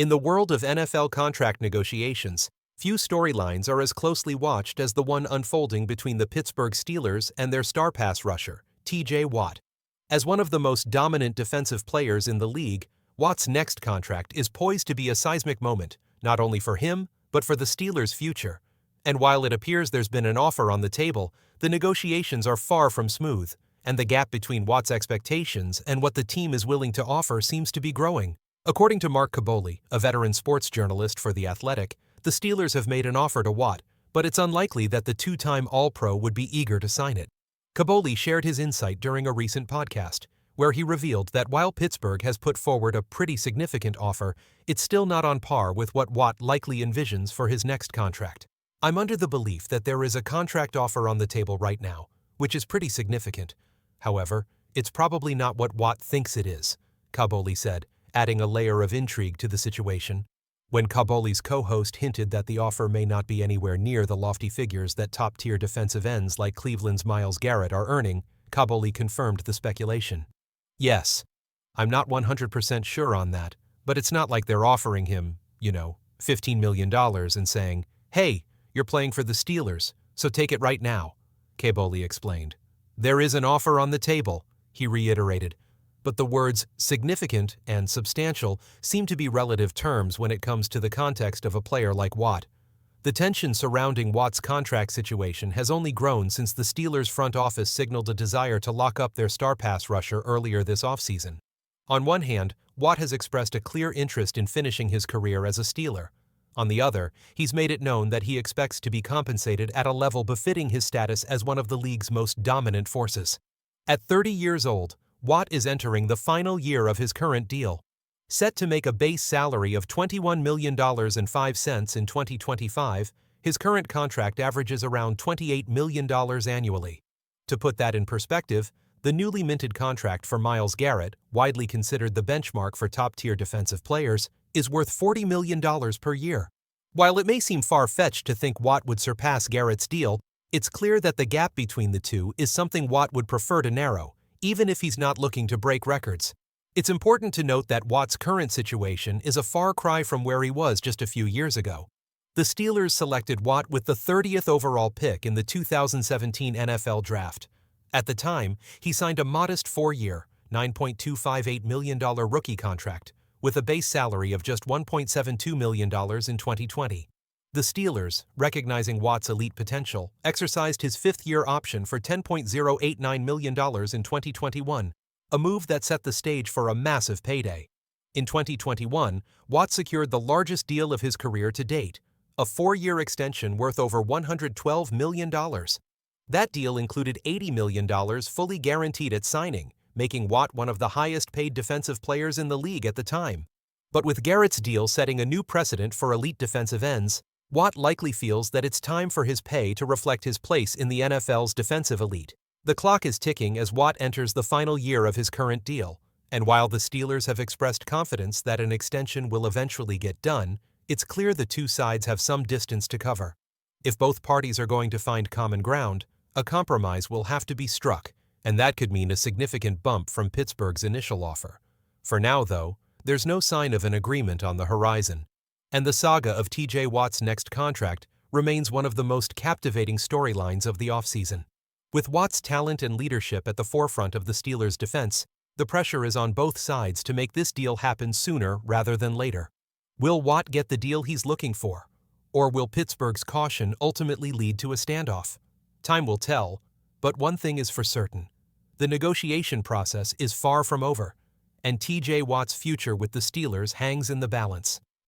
In the world of NFL contract negotiations, few storylines are as closely watched as the one unfolding between the Pittsburgh Steelers and their star pass rusher, T.J. Watt. As one of the most dominant defensive players in the league, Watt's next contract is poised to be a seismic moment, not only for him, but for the Steelers' future. And while it appears there's been an offer on the table, the negotiations are far from smooth, and the gap between Watt's expectations and what the team is willing to offer seems to be growing. According to Mark Kaboly, a veteran sports journalist for The Athletic, the Steelers have made an offer to Watt, but it's unlikely that the two-time All-Pro would be eager to sign it. Kaboly shared his insight during a recent podcast, where he revealed that while Pittsburgh has put forward a pretty significant offer, it's still not on par with what Watt likely envisions for his next contract. "I'm under the belief that there is a contract offer on the table right now, which is pretty significant. However, it's probably not what Watt thinks it is," Kaboly said, adding a layer of intrigue to the situation. When Kaboly's co-host hinted that the offer may not be anywhere near the lofty figures that top-tier defensive ends like Cleveland's Myles Garrett are earning, Kaboly confirmed the speculation. "Yes, I'm not 100% sure on that, but it's not like they're offering him, $15 million and saying, 'Hey, you're playing for the Steelers, so take it right now,'" Kaboly explained. "There is an offer on the table," he reiterated, but the words significant and substantial seem to be relative terms when it comes to the context of a player like Watt. The tension surrounding Watt's contract situation has only grown since the Steelers' front office signaled a desire to lock up their star pass rusher earlier this offseason. On one hand, Watt has expressed a clear interest in finishing his career as a Steeler. On the other, he's made it known that he expects to be compensated at a level befitting his status as one of the league's most dominant forces. At 30 years old, Watt is entering the final year of his current deal. Set to make a base salary of $21 million and 5 cents in 2025, his current contract averages around $28 million annually. To put that in perspective, the newly minted contract for Myles Garrett, widely considered the benchmark for top-tier defensive players, is worth $40 million per year. While it may seem far-fetched to think Watt would surpass Garrett's deal, it's clear that the gap between the two is something Watt would prefer to narrow, even if he's not looking to break records. It's important to note that Watt's current situation is a far cry from where he was just a few years ago. The Steelers selected Watt with the 30th overall pick in the 2017 NFL Draft. At the time, he signed a modest 4-year, $9.258 million rookie contract, with a base salary of just $1.72 million in 2020. The Steelers, recognizing Watt's elite potential, exercised his 5th-year option for $10.089 million in 2021, a move that set the stage for a massive payday. In 2021, Watt secured the largest deal of his career to date, a 4-year extension worth over $112 million. That deal included $80 million fully guaranteed at signing, making Watt one of the highest-paid defensive players in the league at the time. But with Garrett's deal setting a new precedent for elite defensive ends, Watt likely feels that it's time for his pay to reflect his place in the NFL's defensive elite. The clock is ticking as Watt enters the final year of his current deal, and while the Steelers have expressed confidence that an extension will eventually get done, it's clear the two sides have some distance to cover. If both parties are going to find common ground, a compromise will have to be struck, and that could mean a significant bump from Pittsburgh's initial offer. For now, though, there's no sign of an agreement on the horizon, and the saga of T.J. Watt's next contract remains one of the most captivating storylines of the offseason. With Watt's talent and leadership at the forefront of the Steelers' defense, the pressure is on both sides to make this deal happen sooner rather than later. Will Watt get the deal he's looking for? Or will Pittsburgh's caution ultimately lead to a standoff? Time will tell, but one thing is for certain. The negotiation process is far from over, and T.J. Watt's future with the Steelers hangs in the balance.